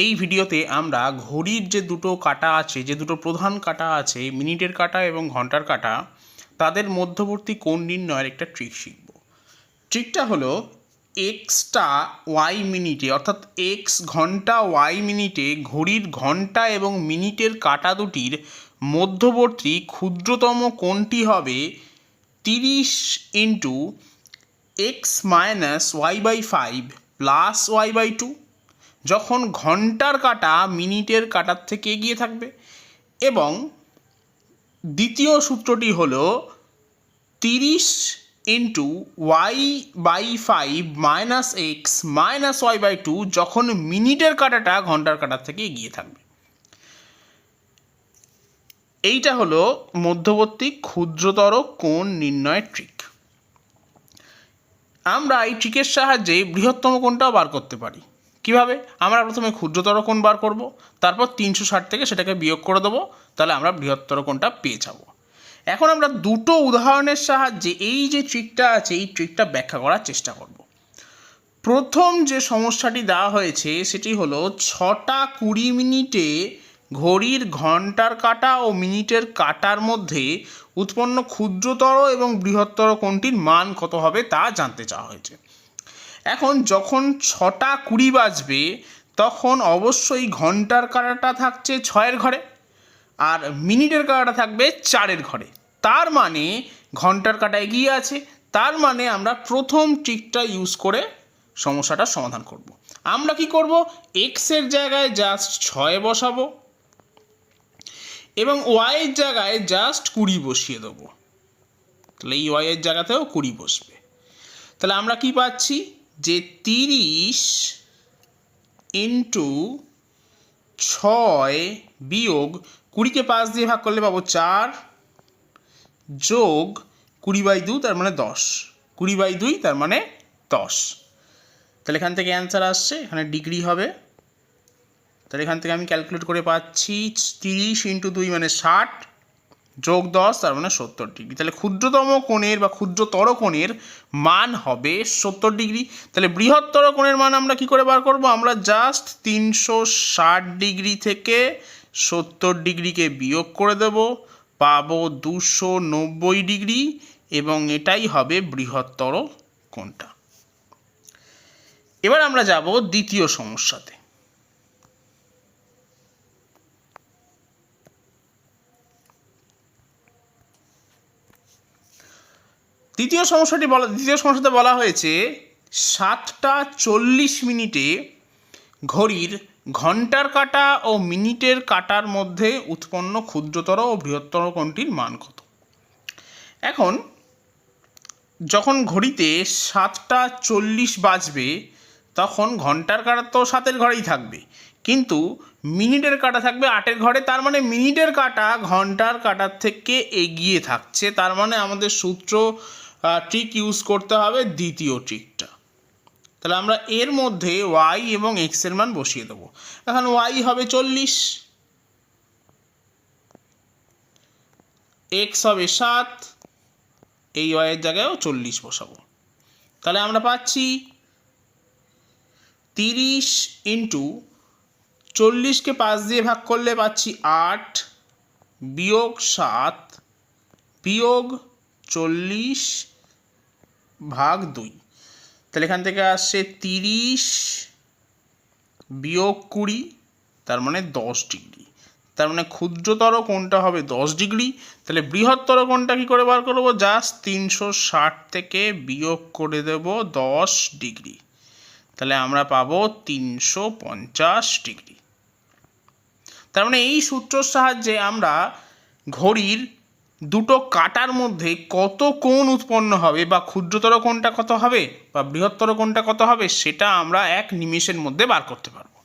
এই ভিডিওতে আমরা ঘড়ির যে দুটো কাঁটা আছে, যে দুটো প্রধান কাঁটা আছে, মিনিটের কাঁটা এবং ঘন্টার কাঁটা, তাদের মধ্যবর্তী কোণ নির্ণয়ের একটা ট্রিক শিখব। ট্রিকটা হলো এক্সটা ওয়াই মিনিটে, অর্থাৎ এক্স ঘন্টা ওয়াই মিনিটে ঘড়ির ঘন্টা এবং মিনিটের কাঁটা দুটির মধ্যবর্তী ক্ষুদ্রতম কোণটি হবে 30 into x minus y by 5 plus y by 2, যখন ঘন্টার কাঁটা মিনিটের কাঁটার থেকে এগিয়ে থাকবে। এবং দ্বিতীয় সূত্রটি হলো 30 into y by 5 minus x minus y by 2, যখন মিনিটের কাঁটাটা ঘন্টার কাঁটার থেকে এগিয়ে থাকবে। এইটা হলো মধ্যবর্তী ক্ষুদ্রতর কোণ নির্ণয়ের ট্রিক। আমরা এই ট্রিকের সাহায্যে বৃহত্তম কোণটাও বার করতে পারি। কিভাবে? আমরা প্রথমে ক্ষুদ্রতর কোণ বার করব, তারপর 360 থেকে সেটাকে বিয়োগ করে দেবো, তাহলে আমরা বৃহত্তর কোণটা পেয়ে যাব। এখন আমরা দুটো উদাহরণের সাহায্যে এই যে ট্রিকটা আছে, এই ট্রিকটা ব্যাখ্যা করার চেষ্টা করব। প্রথম যে সমস্যাটি দেওয়া হয়েছে সেটি হলো 6:20 ঘড়ির ঘন্টার কাঁটা ও মিনিটের কাঁটার মধ্যে উৎপন্ন ক্ষুদ্রতর এবং বৃহত্তর কোণটির মান কত হবে তা জানতে চাওয়া হয়েছে। এখন যখন 6:20 বাজবে তখন অবশ্যই ঘন্টার কাঁটাটা থাকছে 6-এর ঘরে আর মিনিটের কাঁটাটা থাকবে 4-এর ঘরে। তার মানে ঘন্টার কাঁটা এগিয়ে আছে, তার মানে আমরা প্রথম ট্রিকটা ইউজ করে সমস্যাটার সমাধান করব। আমরা কি করব? এক্সের জায়গায় জাস্ট 6 বসাবো এবং ওয়াইয়ের জায়গায় জাস্ট 20 বসিয়ে দেবো। তাহলে এই ওয়াইয়ের জায়গাতেও 20 বসবে। তাহলে আমরা কি পাচ্ছি যে 30 ইন্টু 6 বিয়োগ 20কে 5 দিয়ে ভাগ করলে পাবো 4 যোগ 20/2 তার মানে 10, 20/2 তার মানে 10। তাহলে এখান থেকে অ্যান্সার আসছে, এখানে ডিগ্রি হবে। তাহলে এখান থেকে আমি ক্যালকুলেট করে পাচ্ছি 30 ইন্টু 2 মানে 60 যোগ 10 তার মানে 70 ডিগ্রি। তাহলে ক্ষুদ্রতম কোণের বা ক্ষুদ্রতর কোণের মান হবে 70 ডিগ্রি। তাহলে বৃহত্তর কোণের মান আমরা কি করে বার করব? আমরা জাস্ট 360 ডিগ্রি থেকে 70 ডিগ্রিকে বিয়োগ করে দেব, পাবো 290 ডিগ্রি, এবং এটাই হবে বৃহত্তর কোণটা। এবার আমরা যাব দ্বিতীয় সমস্যাতে। দ্বিতীয় সমস্যাতে বলা হয়েছে 7:40 ঘড়ির ঘন্টার কাঁটা ও মিনিটের কাঁটার মধ্যে উৎপন্ন ক্ষুদ্রতর ও বৃহত্তর কোণটির মান কত। এখন যখন ঘড়িতে 7:40 বাজবে তখন ঘন্টার কাঁটা তো 7-এর ঘরেই থাকবে, কিন্তু মিনিটের কাঁটা থাকবে 8-এর ঘরে। তার মানে মিনিটের কাঁটা ঘন্টার কাঁটার থেকে এগিয়ে থাকছে। তার মানে আমাদের সূত্র ট্রিক ইউজ করতে হবে দ্বিতীয় ট্রিকটা। তাহলে আমরা এর মধ্যে ওয়াই এবং এক্সের মান বসিয়ে দেবো। এখন ওয়াই হবে 40, এক্স হবে 7, এই ওয়াইয়ের জায়গায়ও 40 বসাবো। তাহলে আমরা পাচ্ছি 30 ইন্টু 40কে 5 দিয়ে ভাগ করলে পাচ্ছি 8 বিয়োগ 7 বিয়োগ 40/2। তাহলে এখান থেকে আসছে 30 বিয়োগ 20 তার মানে 10 ডিগ্রি। তার মানে ক্ষুদ্রতর কোণটা হবে 10 ডিগ্রি। তাহলে বৃহত্তর কোণটা কী করে বার করবো? জাস্ট 360 থেকে বিয়োগ করে দেব 10 ডিগ্রি। তাহলে আমরা পাবো 350 ডিগ্রি। তার মানে এই সূত্রের সাহায্যে আমরা ঘড়ির দুটো কাঁটার মধ্যে কত কোণ উৎপন্ন হবে, বা ক্ষুদ্রতর কোণটা কত হবে বা বৃহত্তর কোণটা কত হবে, সেটা আমরা 1 নিমেষের মধ্যে বার করতে পারবো।